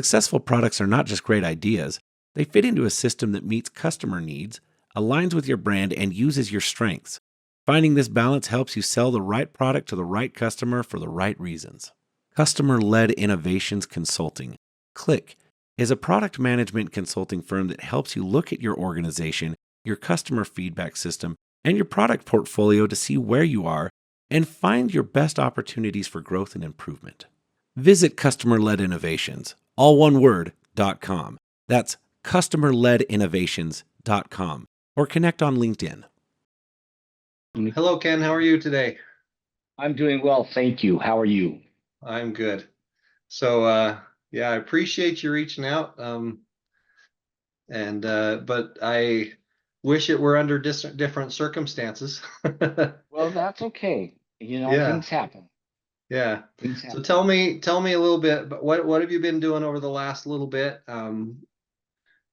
Successful products are not just great ideas, they fit into a system that meets customer needs, aligns with your brand, and uses your strengths. Finding this balance helps you sell the right product to the right customer for the right reasons. Customer-led innovations consulting. Click is a product management consulting firm that helps you look at your organization, your customer feedback system, and your product portfolio to see where you are and find your best opportunities for growth and improvement. Visit Customer-Led Innovations, all one word.com. That's customerledinnovations.com or connect on LinkedIn. Hello, Ken. How are you today? I'm doing well, thank you. How are you? I'm good. So, yeah, I appreciate you reaching out. But I wish it were under different circumstances. Well, that's okay. Yeah, Things happen. yeah. Things So happen. tell me a little bit. But what have you been doing over the last little bit?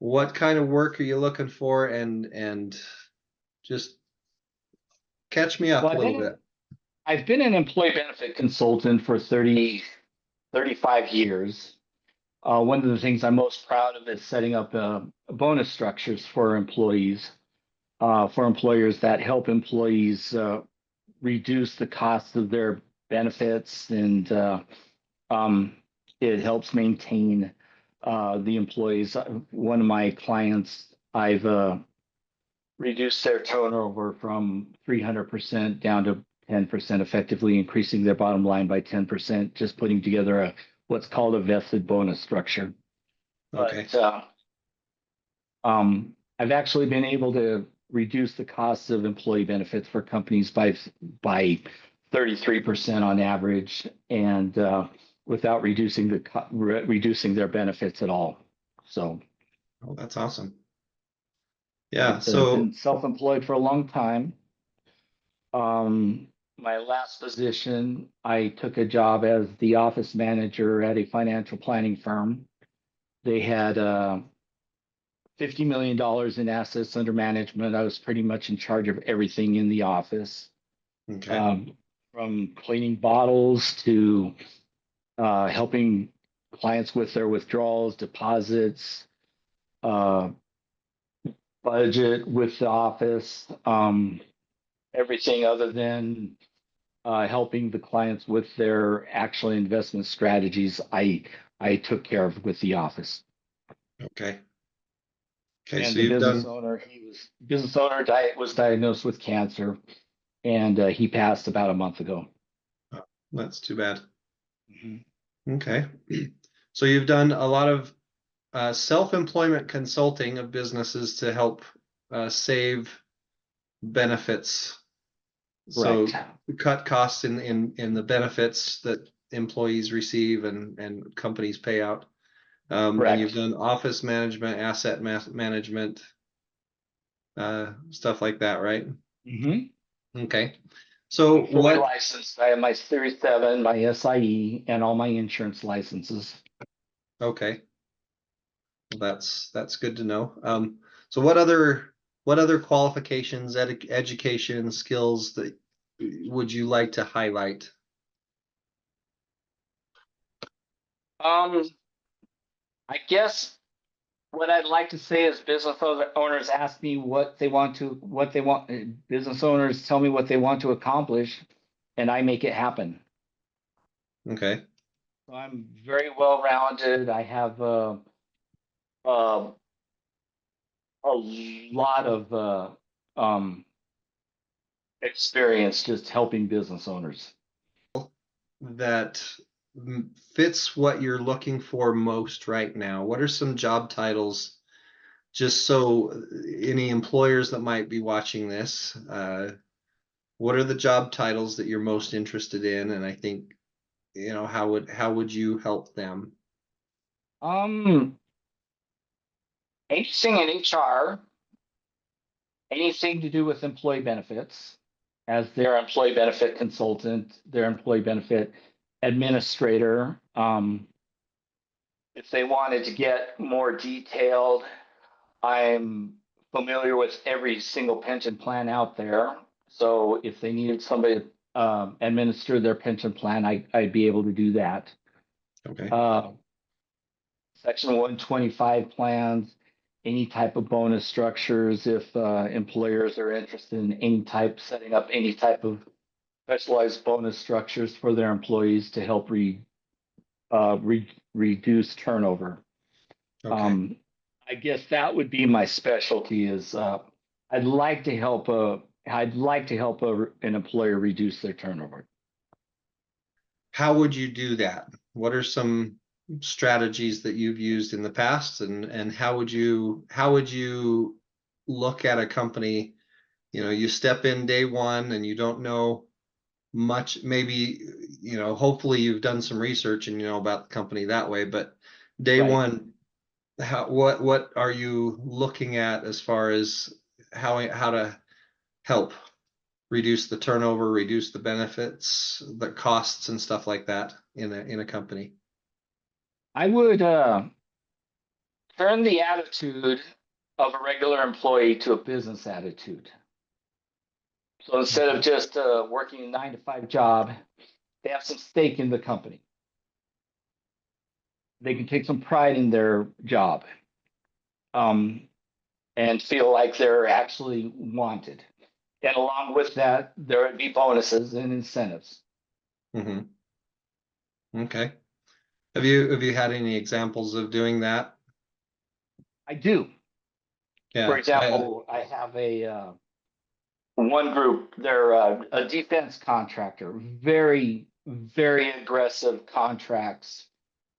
What kind of work are you looking for? And just catch me up Well, a little bit. I've been an employee benefit consultant for 35 years. One of the things I'm most proud of is setting up bonus structures for employees, for employers that help employees reduce the cost of their benefits, and it helps maintain the employees. One of my clients, I've reduced their turnover from 300% down to 10%, effectively increasing their bottom line by 10%, just putting together what's called a vested bonus structure. Okay. But I've actually been able to reduce the costs of employee benefits for companies by 33% on average, and without reducing their benefits at all. So, Oh, that's awesome. Yeah. I've So, been self-employed for a long time. My last position, I took a job as the office manager at a financial planning firm. They had $50 million in assets under management. I was pretty much in charge of everything in the office, okay. from cleaning bottles to helping clients with their withdrawals, deposits, budget with the office, everything other than helping the clients with their actual investment strategies. I took care of with the office. Okay. Okay. And So the you've business done. owner, was diagnosed with cancer, and he passed about a month ago. Oh, that's too bad. Mm-hmm. Okay. So you've done a lot of self-employment consulting of businesses to help save benefits. So Right. cut costs in the benefits that employees receive and companies pay out. And you've Correct. done office management, asset management, stuff like that, right? Mm-hmm. Okay. So I'm fully what? licensed. I have my Series 7, my SIE, and all my insurance licenses. Okay. Well, that's good to know. So what other qualifications, education skills that would you like to highlight? Um, I guess what I'd like to say is owners ask me business owners tell me what they want to accomplish, and I make it happen. Okay. So I'm very well rounded. I have uh, a lot of experience just helping business owners. That fits what you're looking for most right now. What are some job titles, just so any employers that might be watching this, what are the job titles that you're most interested in? And I think, how would you help them? Um, Anything in HR, anything to do with employee benefits, as their employee benefit consultant, their employee benefit administrator. If they wanted to get more detailed, I'm familiar with every single pension plan out there. So if they needed somebody to administer their pension plan, I'd be able to do that. Okay. Section 125 plans, any type of bonus structures if employers are interested in setting up any type of specialized bonus structures for their employees to help reduce turnover. Okay. I guess that would be my specialty is I'd like to help an employer reduce their turnover. How would you do that? What are some strategies that you've used in the past, and how would you look at a company? You step in day one and you don't know much. Maybe, hopefully you've done some research and you know about the company that way, but day Right. one, what are you looking at as far as how to help reduce the turnover, reduce the benefits, the costs and stuff like that in a company? I would turn the attitude of a regular employee to a business attitude. So instead of just working a 9-to-5 job, they have some stake in the company. They can take some pride in their job, and feel like they're actually wanted. And along with that, there would be bonuses and incentives. Mm-hmm. Okay. Have you had any examples of doing that? I do. Yeah. For example, I have a one group. They're a defense contractor, very, very aggressive contracts.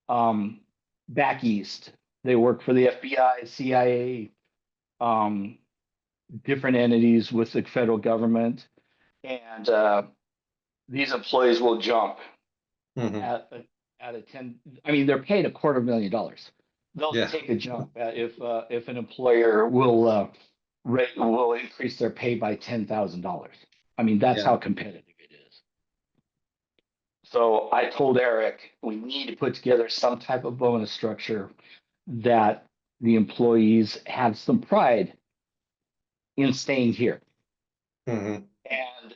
Back east, they work for the FBI, CIA, different entities with the federal government, and these employees will jump Mm-hmm. at a 10. I mean, they're paid $250,000. They'll Yeah. take a jump if an employer will increase their pay by $10,000. I mean, that's Yeah. how competitive it is. So I told Eric we need to put together some type of bonus structure that the employees have some pride in staying here. Mm-hmm. And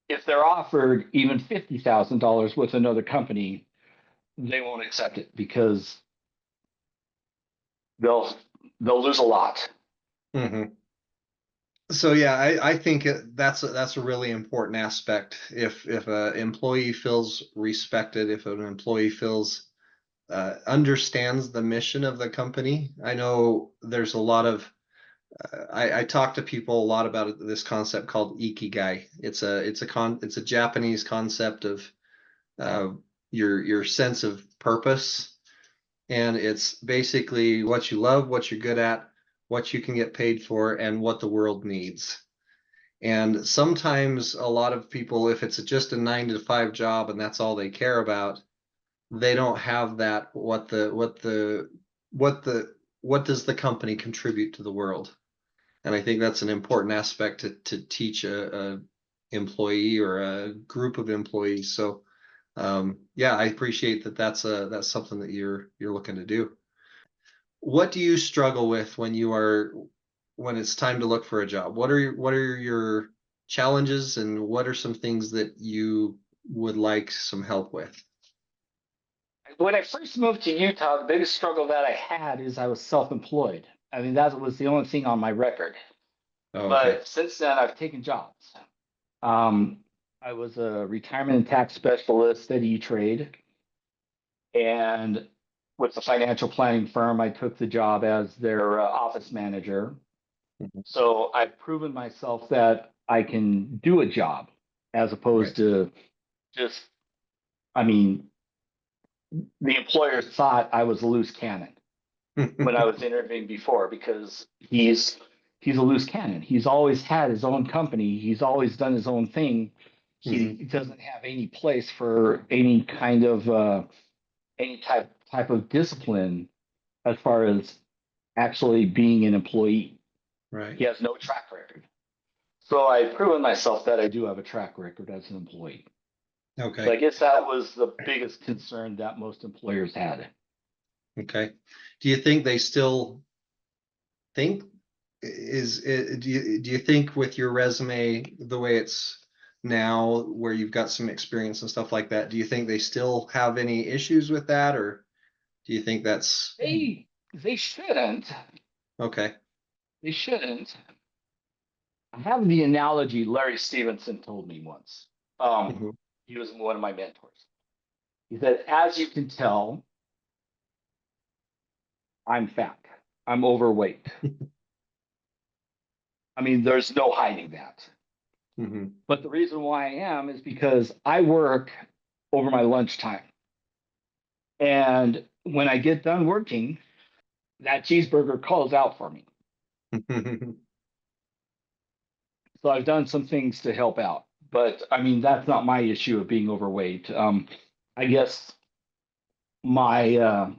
if they're offered even $50,000 with another company, they won't accept it because they'll lose a lot. Mm-hmm. So yeah, I think that's a really important aspect. If an employee feels respected, if an employee feels understands the mission of the company. I know there's a lot of I talk to people a lot about this concept called ikigai. It's a Japanese concept of uh, your sense of purpose, and it's basically what you love, what you're good at, what you can get paid for, and what the world needs. And sometimes a lot of people, if it's just a 9-to-5 job and that's all they care about, they don't have that. What does the company contribute to the world? And I think that's an important aspect to teach a employee or a group of employees. So yeah, I appreciate that. That's something that you're looking to do. What do you struggle with when it's time to look for a job? What are your challenges, and what are some things that you would like some help with? When I first moved to Utah, the biggest struggle that I had is I was self-employed. I mean, that was the only thing on my record. Oh, okay. But since then, I've taken jobs. Um, I was a retirement and tax specialist at E-Trade, and with the financial planning firm, I took the job as their office manager. Mhm. So I've proven myself that I can do a job as opposed Right. to just, I mean, the employer thought I was a loose cannon when I was interviewing before because he's a loose cannon. He's always had his own company. He's always done his own thing. He Mhm. doesn't have any place for any kind of any type of discipline as far as actually being an employee. Right. He has no track record. So I've proven myself that I do have a track record as an employee. So I Okay. guess that was the biggest concern that most employers had. Okay. Do you think they still think is it, do you think with your resume the way it's now, where you've got some experience and stuff like that, do you think they still have any issues with that, or Do you think that's They shouldn't. okay? They shouldn't. I have the analogy Larry Stevenson told me once. Mhm. He was one of my mentors. He said, as you can tell, I'm fat. I'm overweight. I mean, there's no hiding that. Mhm. But the reason why I am is because I work over my lunchtime. And when I get done working, that cheeseburger calls out for me. So I've done some things to help out. But I mean, that's not my issue of being overweight. I guess my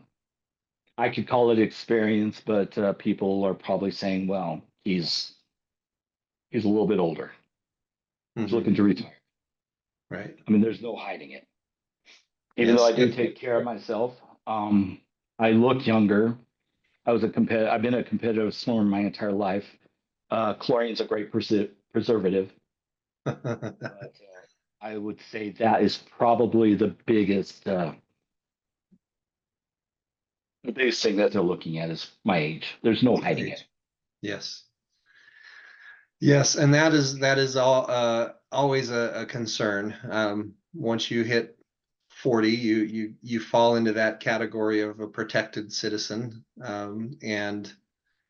I could call it experience, but people are probably saying, well, he's a little bit older. He's Mhm. looking to retire. Right. I mean, there's no hiding it. Even though Yes. I do take care of myself, I look younger. I've been a competitive swimmer my entire life. Chlorine's a great preservative, but I would say that is probably the biggest thing that they're looking at is my age. There's no hiding Right. it. Yes. Yes, and that is all always a concern. Once you hit 40, you fall into that category of a protected citizen, and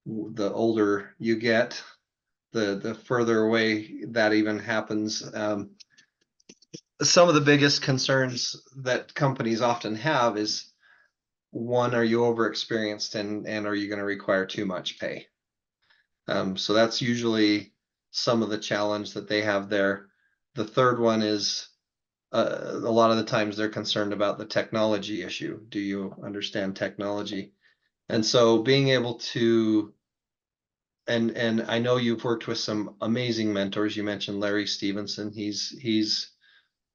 the older you get, the further away that even happens. Some of the biggest concerns that companies often have is one, are you overexperienced, and are you going to require too much pay? So that's usually some of the challenge that they have there. The third one is a lot of the times they're concerned about the technology issue. Do you understand technology? And so being able to, and I know you've worked with some amazing mentors. You mentioned Larry Stevenson. He's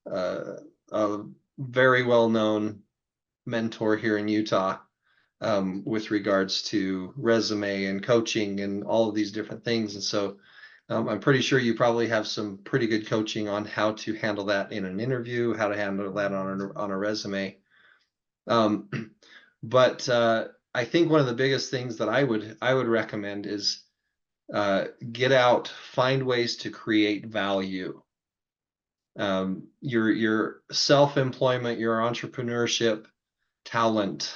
a very well known mentor here in Utah, with regards to resume and coaching and all of these different things. And so I'm pretty sure you probably have some pretty good coaching on how to handle that in an interview, how to handle that on a resume. Um, but I think one of the biggest things that I would recommend is get out, find ways to create value. Your self-employment, your entrepreneurship talent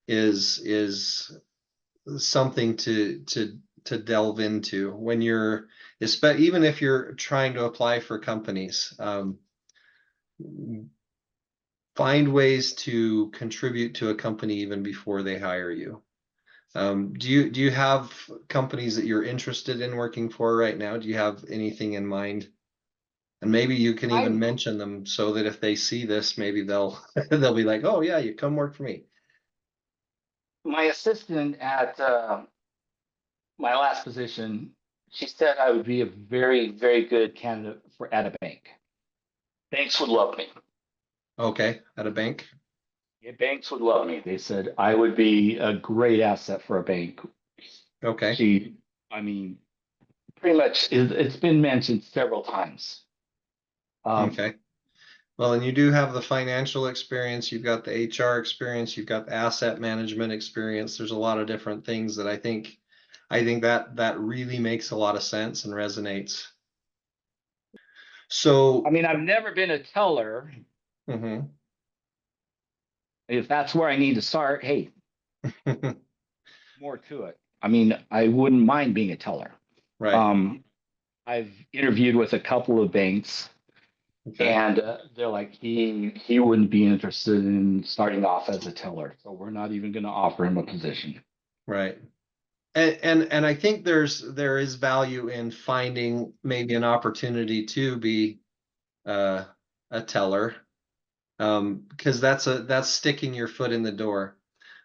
is something to delve into when you're, even if you're trying to apply for companies. Find ways to contribute to a company even before they hire you. Do you have companies that you're interested in working for right now? Do you have anything in mind? And maybe you can even I mention them so that if they see this, maybe they'll they'll be like, "Oh yeah, you come work for me." My assistant at my last position, she said I would be a very, very good candidate for at a bank. Banks would love me. Okay, at a bank. Yeah, banks would love me. They said I would be a great asset for a bank. Okay. She, I mean, pretty much it's been mentioned several times. Um, Okay. Well, and you do have the financial experience, you've got the HR experience, you've got the asset management experience. There's a lot of different things that I think that really makes a lot of sense and resonates. I So, mean, I've never been a teller. mhm. If that's where I need to start, hey, more to it. I mean, I wouldn't mind being a teller. Right. Um, I've interviewed with a couple of banks, Okay. and they're like, he wouldn't be interested in starting off as a teller, so we're not even going to offer him a position. Right. And I think there is value in finding maybe an opportunity to be uh, a teller, because that's sticking your foot in the door.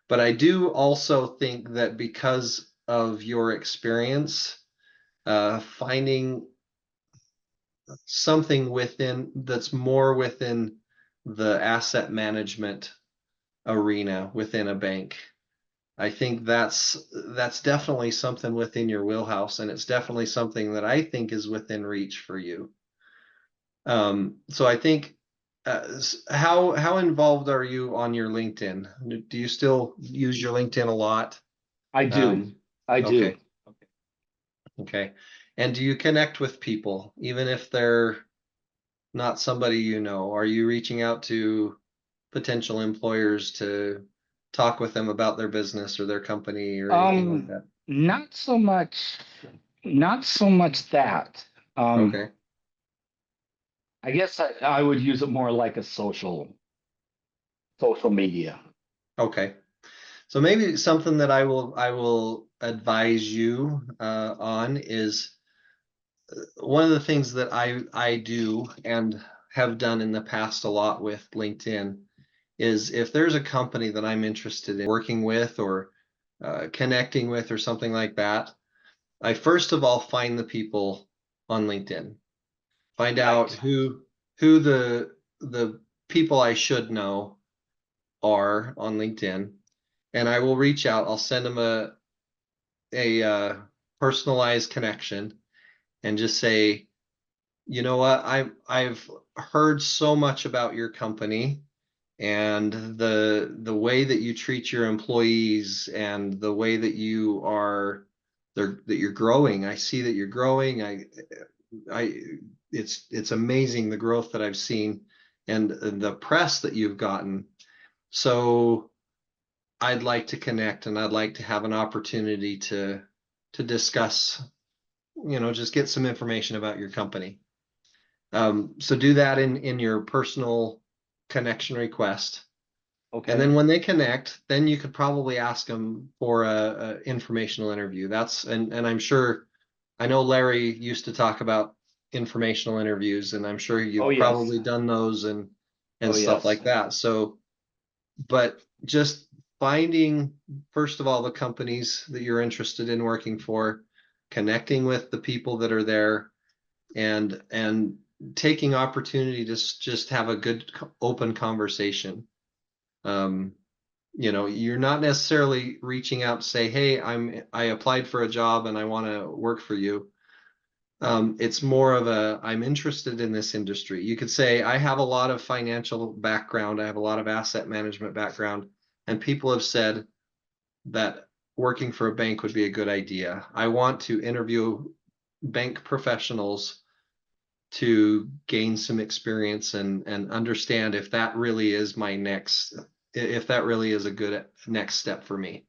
But I do also think that because of your experience, finding something that's more within the asset management arena within a bank, I think that's definitely something within your wheelhouse, and it's definitely something that I think is within reach for you. So I think How involved are you on your LinkedIn? Do you still use your LinkedIn a lot? I do. Um, I do. okay, okay. And do you connect with people, even if they're not somebody you know? Are you reaching out to potential employers to talk with them about their business or their company or anything like Um, that? not so much, not so much that. Um, Okay, I guess I would use it more like a social media. okay. So maybe something that I will advise you on is one of the things that I do and have done in the past a lot with LinkedIn is if there's a company that I'm interested in working with or connecting with or something like that, I first of all find the people on LinkedIn, find out Right. who the people I should know are on LinkedIn, and I will reach out. I'll send them a personalized connection and just say, you know what, I've heard so much about your company and the way that you treat your employees and the way that you are that you're growing. I see that you're growing. I it's amazing the growth that I've seen and the press that you've gotten. So I'd like to connect and I'd like to have an opportunity to discuss, just get some information about your company. So do that in your personal connection request. And Okay. then when they connect, then you could probably ask them for a informational interview. And I'm sure, I know Larry used to talk about informational interviews, and I'm sure Oh, you've yes. probably done those and Oh, stuff yes. like that. So, but just finding, first of all, the companies that you're interested in working for, connecting with the people that are there, and taking opportunity to just have a good open conversation. Um, you're not necessarily reaching out to say, hey, I applied for a job and I want to work for you. It's more of I'm interested in this industry. You could say, I have a lot of financial background, I have a lot of asset management background, and people have said that working for a bank would be a good idea. I want to interview bank professionals to gain some experience and understand if that really is if that really is a good next step for me.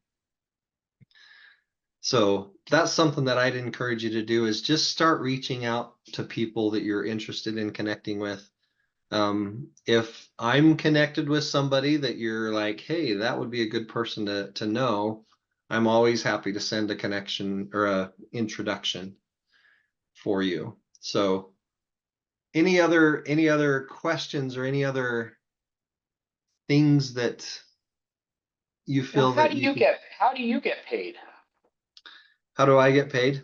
So that's something that I'd encourage you to do is just start reaching out to people that you're interested in connecting with. If I'm connected with somebody that you're like, hey, that would be a good person to know, I'm always happy to send a connection or a introduction for you. So any other questions or any other things that you Well, feel that you could? how do you get paid? How do I get paid?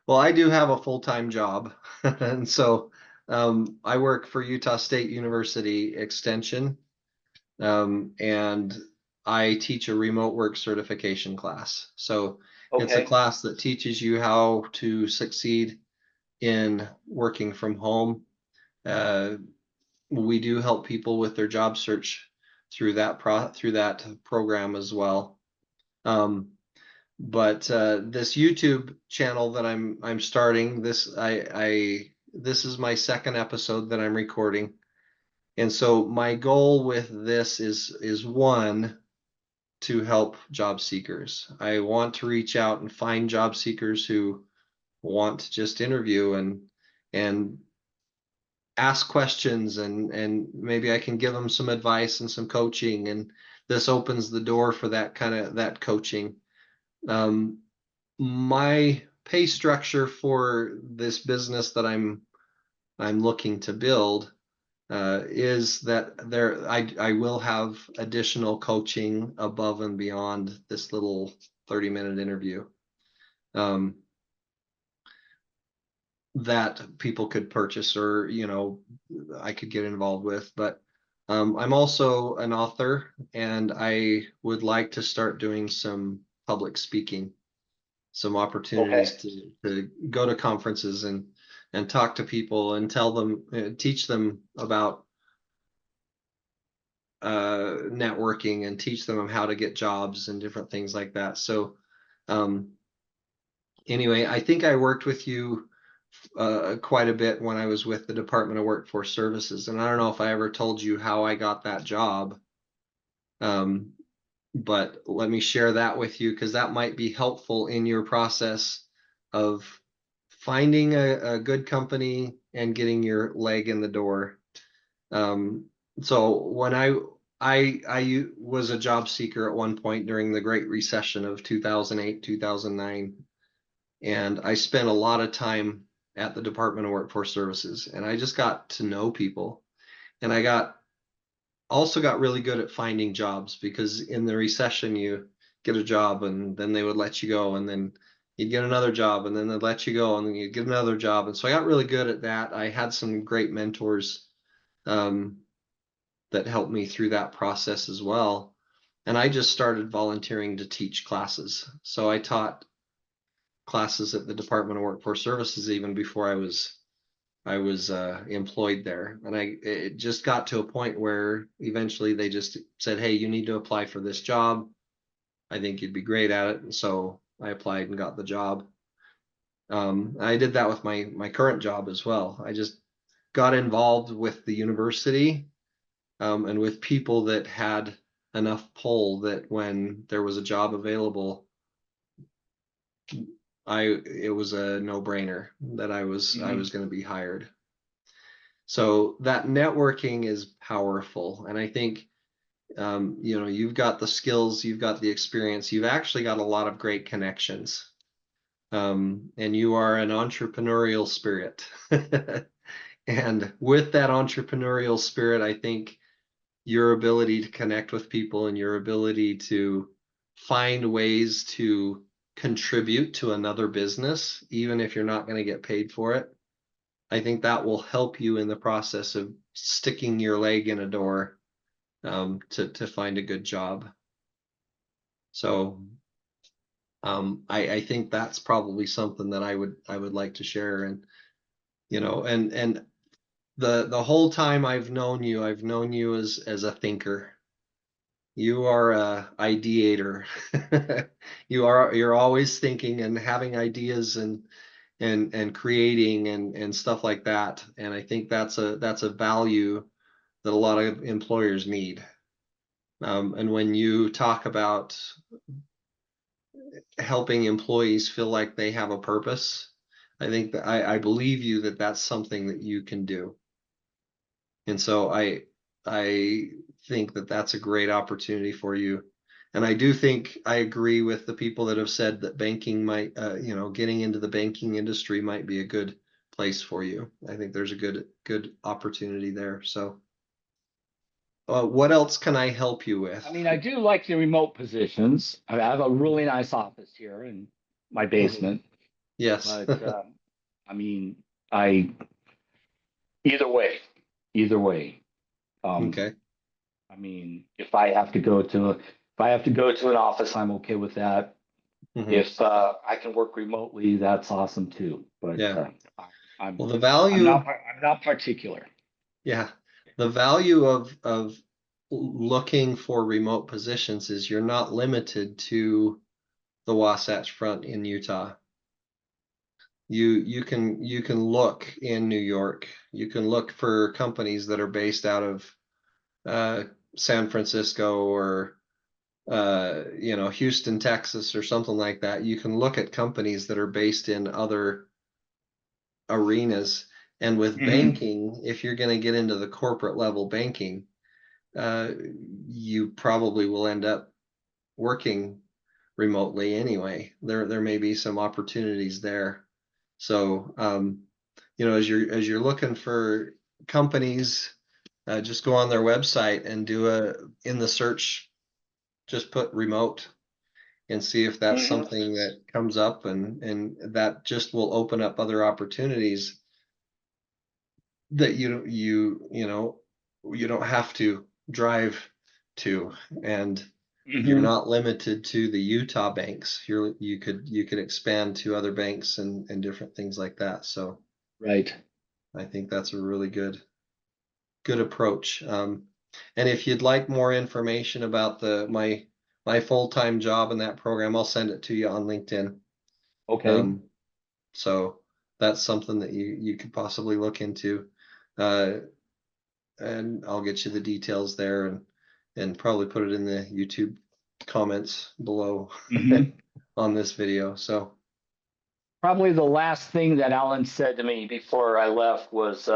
Well, I do have a full-time job, and so I work for Utah State University Extension, and I teach a remote work certification class. So it's a Okay. class that teaches you how to succeed in working from home. Uh, we do help people with their job search through that program as well. Um, but this YouTube channel that I'm starting, this is my second episode that I'm recording. And so my goal with this is one, to help job seekers. I want to reach out and find job seekers who want to just interview and ask questions, and maybe I can give them some advice and some coaching, and this opens the door for that coaching. Um, my pay structure for this business that I'm looking to build is that I will have additional coaching above and beyond this little 30-minute interview. Um, that people could purchase, or I could get involved with. But I'm also an author, and I would like to start doing some public speaking, some Okay. opportunities to go to conferences and talk to people and tell them, teach them about networking and teach them how to get jobs and different things like that. So anyway, I think I worked with you quite a bit when I was with the Department of Workforce Services, and I don't know if I ever told you how I got that job. But let me share that with you because that might be helpful in your process of finding a good company and getting your leg in the door. So when I was a job seeker at one point during the Great Recession of 2008, 2009, and I spent a lot of time at the Department of Workforce Services, and I just got to know people, and I also got really good at finding jobs because in the recession you get a job and then they would let you go, and then you'd get another job and then they'd let you go and then you'd get another job. And so I got really good at that. I had some great mentors that helped me through that process as well. And I just started volunteering to teach classes. So I taught classes at the Department of Workforce Services even before I was employed there. And it just got to a point where eventually they just said, hey, you need to apply for this job. I think you'd be great at it. And so I applied and got the job. I did that with my current job as well. I just got involved with the university and with people that had enough pull that when there was a job available, it was a no-brainer that I was going to be hired. So that networking is powerful. And I think, you've got the skills, you've got the experience, you've actually got a lot of great connections. And you are an entrepreneurial spirit. And with that entrepreneurial spirit, I think your ability to connect with people and your ability to find ways to contribute to another business, even if you're not going to get paid for it, I think that will help you in the process of sticking your leg in a door to find a good job. So I think that's probably something that I would like to share. And and the whole time I've known you as a thinker. You are a ideator. You're always thinking and having ideas and creating and stuff like that. And I think that's a value that a lot of employers need. And when you talk about helping employees feel like they have a purpose, I think that I believe you that that's something that you can do. And so I think that that's a great opportunity for you. And I do think I agree with the people that have said that banking might, getting into the banking industry might be a good place for you. I think there's a good opportunity there. So what else can I help you with? I mean, I do like the remote positions. I have a really nice office here in my basement. Yes. But I mean, either way. Okay. I mean, if I have to go to an office, I'm okay with that. Mhm. If I can work remotely, that's awesome too. But Yeah. I'm Well, the value, I'm not particular. yeah, the value of looking for remote positions is you're not limited to the Wasatch Front in Utah. You can look in New York. You can look for companies that are based out of San Francisco or Houston, Texas, or something like that. You can look at companies that are based in other arenas. And with banking, if you're going to get into the corporate level banking, you probably will end up working remotely anyway. There may be some opportunities there. So as you're looking for companies, just go on their website and in the search, just put remote and see if that's something that comes up, and that just will open up other opportunities that you don't have to drive to, and you're not limited to the Utah banks. You could expand to other banks and different things like that. So Right. I think that's a really good approach. And if you'd like more information about my full-time job in that program, I'll send it to you on LinkedIn. Okay. So that's something that you could possibly look into. And I'll get you the details there and probably put it in the YouTube comments below Mhm. on this video. So Probably the last thing that Alan said to me before I left was,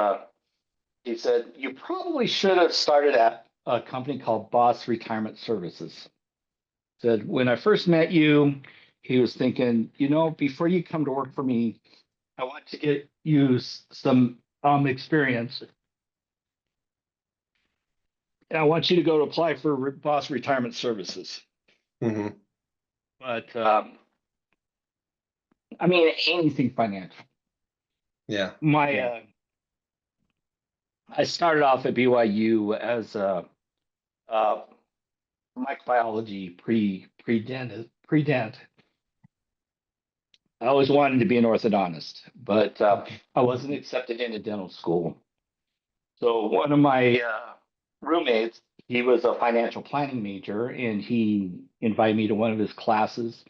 he said, you probably should have started at a company called Boss Retirement Services. Said, when I first met you, he was thinking, before you come to work for me, I want to get you some experience. And I want you to go to apply for Boss Retirement Services. mhm, But I mean, anything financial. yeah. I started off at BYU as a microbiology pre-dent. I always wanted to be an orthodontist, but I wasn't accepted into dental school. So one of my roommates, he was a financial planning major, and he invited me to one of his classes.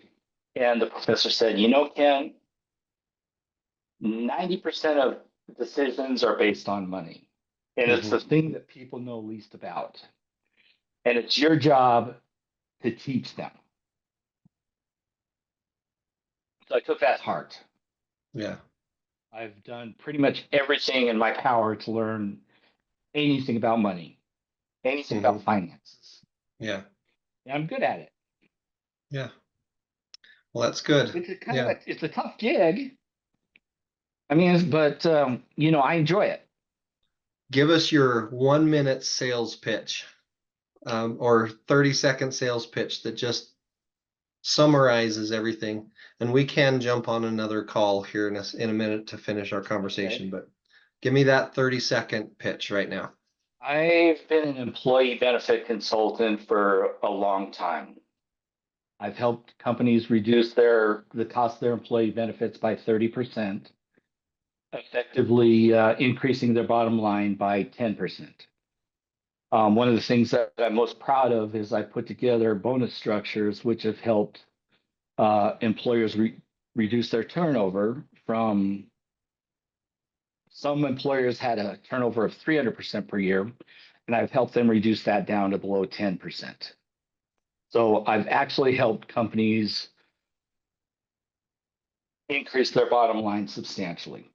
And the professor said, Ken, 90% of decisions are based on money. And it's the thing that people know least about. And it's your job to teach them. So I took that to heart. Yeah. I've done pretty much everything in my power to learn anything about money, anything about finances. Yeah. And I'm good at it. Yeah. Well, that's good. It's a kind Yeah. of it's a tough gig. I mean, but I enjoy it. Give us your 1-minute sales pitch, or 30-second sales pitch that just summarizes everything. And we can jump on another call here in a minute to finish our conversation, Okay. but give me that 30-second pitch right now. I've been an employee benefit consultant for a long time. I've helped companies reduce the cost of their employee benefits by 30%, effectively increasing their bottom line by 10%. One of the things that I'm most proud of is I put together bonus structures which have helped employers reduce their turnover from some employers had a turnover of 300% per year, and I've helped them reduce that down to below 10%. So I've actually helped companies increase their bottom line substantially.